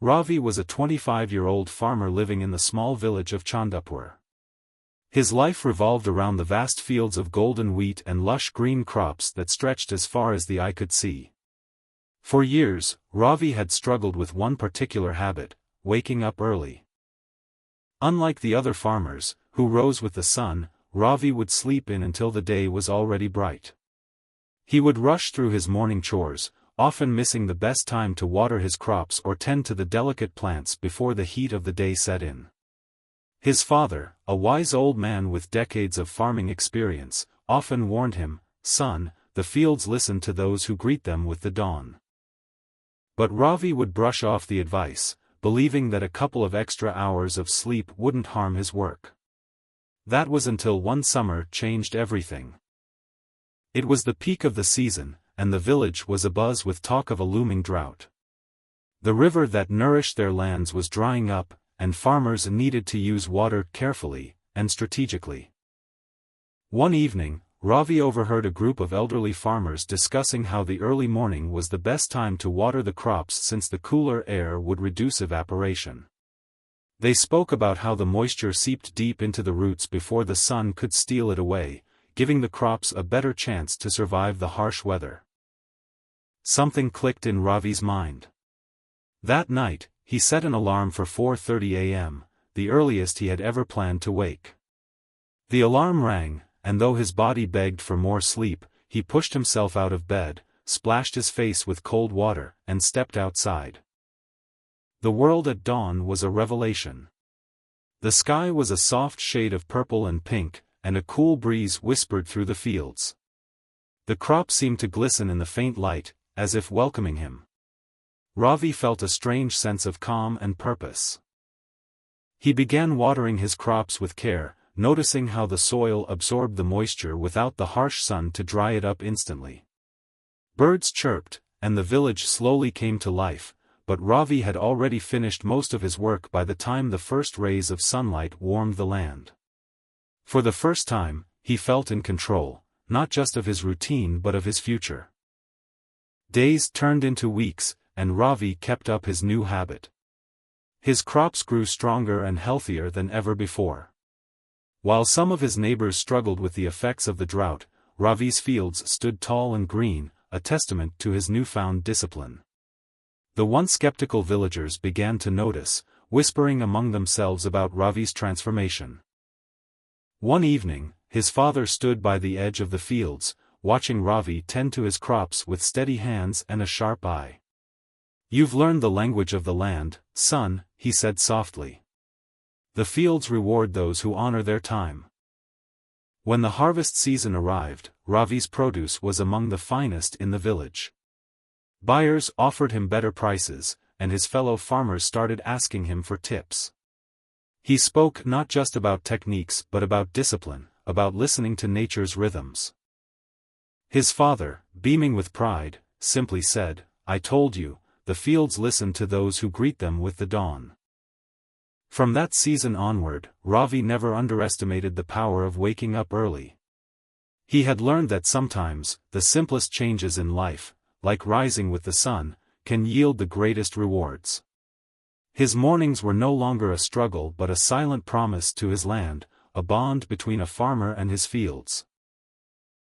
Ravi was a 25-year-old farmer living in the small village of Chandapur. His life revolved around the vast fields of golden wheat and lush green crops that stretched as far as the eye could see. For years, Ravi had struggled with one particular habit: waking up early. Unlike the other farmers, who rose with the sun, Ravi would sleep in until the day was already bright. He would rush through his morning chores, often missing the best time to water his crops or tend to the delicate plants before the heat of the day set in. His father, a wise old man with decades of farming experience, often warned him, "Son, the fields listen to those who greet them with the dawn." But Ravi would brush off the advice, believing that a couple of extra hours of sleep wouldn't harm his work. That was until one summer changed everything. It was the peak of the season, and the village was abuzz with talk of a looming drought. The river that nourished their lands was drying up, and farmers needed to use water carefully and strategically. One evening, Ravi overheard a group of elderly farmers discussing how the early morning was the best time to water the crops since the cooler air would reduce evaporation. They spoke about how the moisture seeped deep into the roots before the sun could steal it away, giving the crops a better chance to survive the harsh weather. Something clicked in Ravi's mind. That night, he set an alarm for 4:30 a.m., the earliest he had ever planned to wake. The alarm rang, and though his body begged for more sleep, he pushed himself out of bed, splashed his face with cold water, and stepped outside. The world at dawn was a revelation. The sky was a soft shade of purple and pink, and a cool breeze whispered through the fields. The crops seemed to glisten in the faint light, as if welcoming him. Ravi felt a strange sense of calm and purpose. He began watering his crops with care, noticing how the soil absorbed the moisture without the harsh sun to dry it up instantly. Birds chirped, and the village slowly came to life, but Ravi had already finished most of his work by the time the first rays of sunlight warmed the land. For the first time, he felt in control, not just of his routine but of his future. Days turned into weeks, and Ravi kept up his new habit. His crops grew stronger and healthier than ever before. While some of his neighbors struggled with the effects of the drought, Ravi's fields stood tall and green, a testament to his newfound discipline. The once skeptical villagers began to notice, whispering among themselves about Ravi's transformation. One evening, his father stood by the edge of the fields, watching Ravi tend to his crops with steady hands and a sharp eye. "You've learned the language of the land, son," he said softly. "The fields reward those who honor their time." When the harvest season arrived, Ravi's produce was among the finest in the village. Buyers offered him better prices, and his fellow farmers started asking him for tips. He spoke not just about techniques but about discipline, about listening to nature's rhythms. His father, beaming with pride, simply said, "I told you, the fields listen to those who greet them with the dawn." From that season onward, Ravi never underestimated the power of waking up early. He had learned that sometimes, the simplest changes in life, like rising with the sun, can yield the greatest rewards. His mornings were no longer a struggle but a silent promise to his land, a bond between a farmer and his fields.